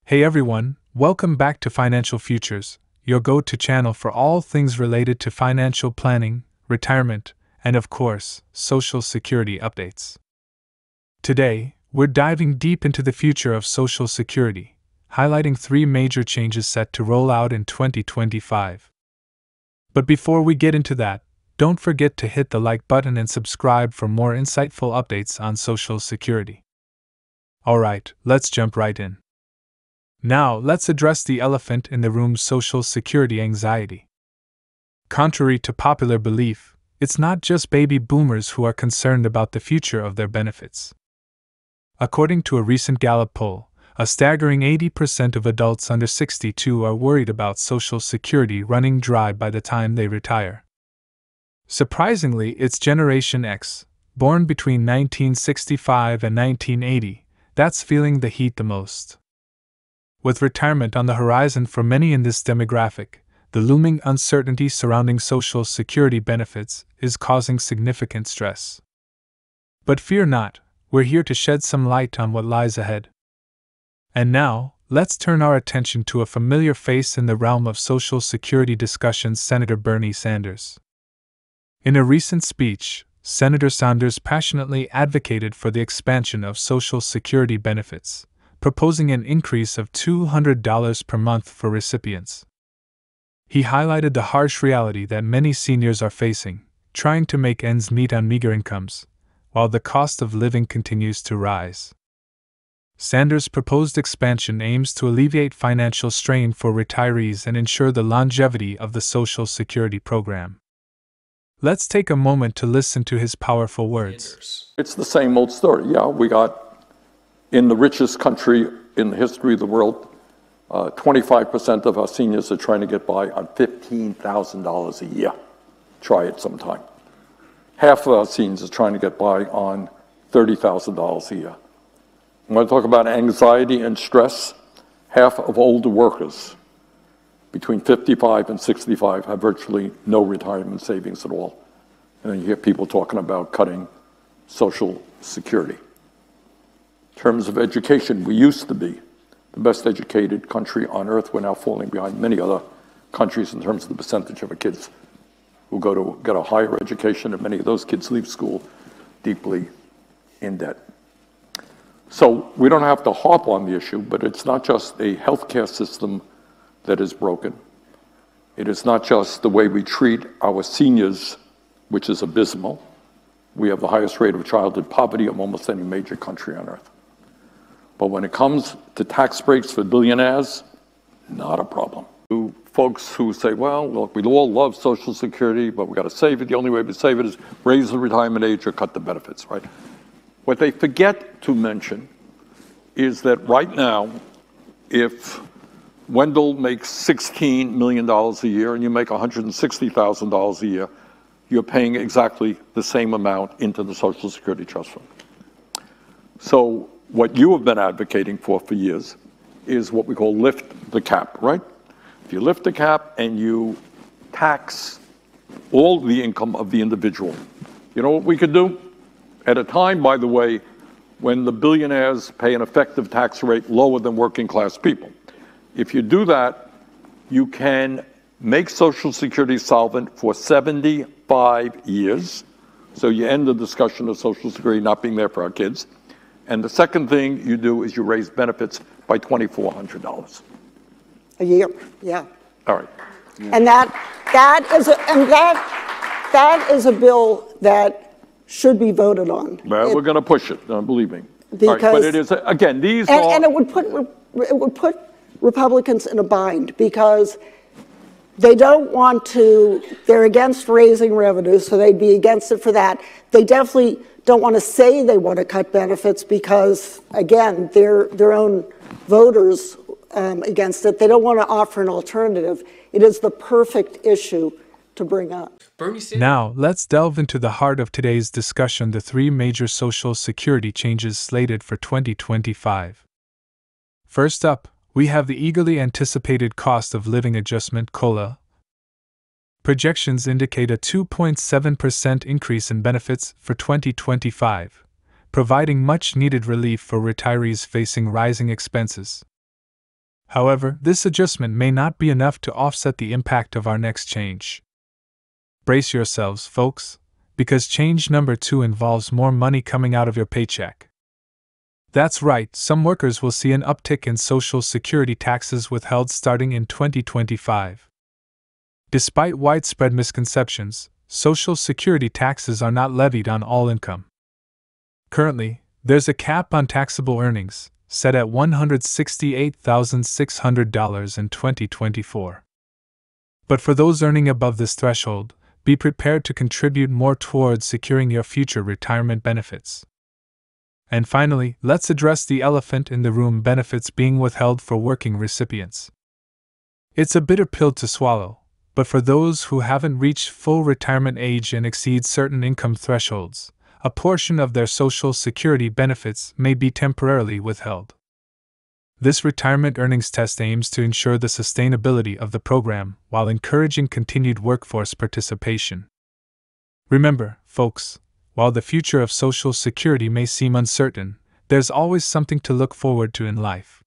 Hey everyone, welcome back to Financial Futures, your go-to channel for all things related to financial planning, retirement, and of course, Social Security updates. Today, we're diving deep into the future of Social Security, highlighting three major changes set to roll out in 2025. But before we get into that, don't forget to hit the like button and subscribe for more insightful updates on Social Security. Alright, let's jump right in. Now, let's address the elephant in the room: Social Security anxiety. Contrary to popular belief, it's not just baby boomers who are concerned about the future of their benefits. According to a recent Gallup poll, a staggering 80% of adults under 62 are worried about Social Security running dry by the time they retire. Surprisingly, it's Generation X, born between 1965 and 1980, that's feeling the heat the most. With retirement on the horizon for many in this demographic, the looming uncertainty surrounding Social Security benefits is causing significant stress. But fear not, we're here to shed some light on what lies ahead. And now, let's turn our attention to a familiar face in the realm of Social Security discussions: Senator Bernie Sanders. In a recent speech, Senator Sanders passionately advocated for the expansion of Social Security benefits, proposing an increase of $200 per month for recipients. He highlighted the harsh reality that many seniors are facing, trying to make ends meet on meager incomes, while the cost of living continues to rise. Sanders' proposed expansion aims to alleviate financial strain for retirees and ensure the longevity of the Social Security program. Let's take a moment to listen to his powerful words. It's the same old story. Yeah, we got in the richest country in the history of the world, 25% of our seniors are trying to get by on $15,000 a year. Try it sometime. Half of our seniors are trying to get by on $30,000 a year. When I talk about anxiety and stress, half of older workers between 55 and 65 have virtually no retirement savings at all. And then you hear people talking about cutting Social Security. In terms of education, we used to be the best educated country on earth. We're now falling behind many other countries in terms of the percentage of our kids who go to get a higher education, and many of those kids leave school deeply in debt. So we don't have to harp on the issue, but it's not just a healthcare system that is broken. It is not just the way we treat our seniors, which is abysmal. We have the highest rate of childhood poverty of almost any major country on earth. But when it comes to tax breaks for billionaires, not a problem. To folks who say, well, look, we all love Social Security, but we got to save it. The only way to save it is raise the retirement age or cut the benefits, right? What they forget to mention is that right now, if Wendell makes $16 million a year and you make $160,000 a year, you're paying exactly the same amount into the Social Security Trust Fund. So what you have been advocating for years is what we call lift the cap, right? If you lift the cap and you tax all the income of the individual, you know what we could do? At a time, by the way, when the billionaires pay an effective tax rate lower than working class people. If you do that, you can make Social Security solvent for 75 years. So you end the discussion of Social Security not being there for our kids. And the second thing you do is you raise benefits by $2,400 a year. Yeah. All right. And that is a bill that should be voted on. Well, we're going to push it. Believe me. Because, right, but it is again these and it would put Republicans in a bind because they don't want to. They're against raising revenue, so they'd be against it for that. They definitely don't want to say they want to cut benefits because, again, their own voters against it. They don't want to offer an alternative. It is the perfect issue to bring up. Now, let's delve into the heart of today's discussion: the three major Social Security changes slated for 2025. First up, we have the eagerly anticipated cost of living adjustment (COLA). Projections indicate a 2.7% increase in benefits for 2025, providing much-needed relief for retirees facing rising expenses. However, this adjustment may not be enough to offset the impact of our next change. Brace yourselves, folks, because change number 2 involves more money coming out of your paycheck. That's right, some workers will see an uptick in Social Security taxes withheld starting in 2025. Despite widespread misconceptions, Social Security taxes are not levied on all income. Currently, there's a cap on taxable earnings, set at $168,600 in 2024. But for those earning above this threshold, be prepared to contribute more towards securing your future retirement benefits. And finally, let's address the elephant in the room: benefits being withheld for working recipients. It's a bitter pill to swallow, but for those who haven't reached full retirement age and exceed certain income thresholds, a portion of their Social Security benefits may be temporarily withheld. This retirement earnings test aims to ensure the sustainability of the program while encouraging continued workforce participation. Remember, folks, while the future of Social Security may seem uncertain, there's always something to look forward to in life.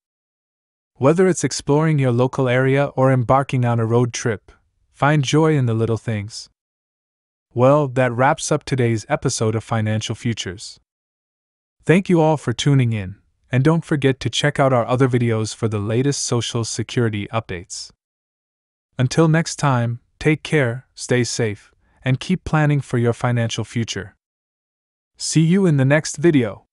Whether it's exploring your local area or embarking on a road trip, find joy in the little things. Well, that wraps up today's episode of Financial Futures. Thank you all for tuning in, and don't forget to check out our other videos for the latest Social Security updates. Until next time, take care, stay safe, and keep planning for your financial future. See you in the next video.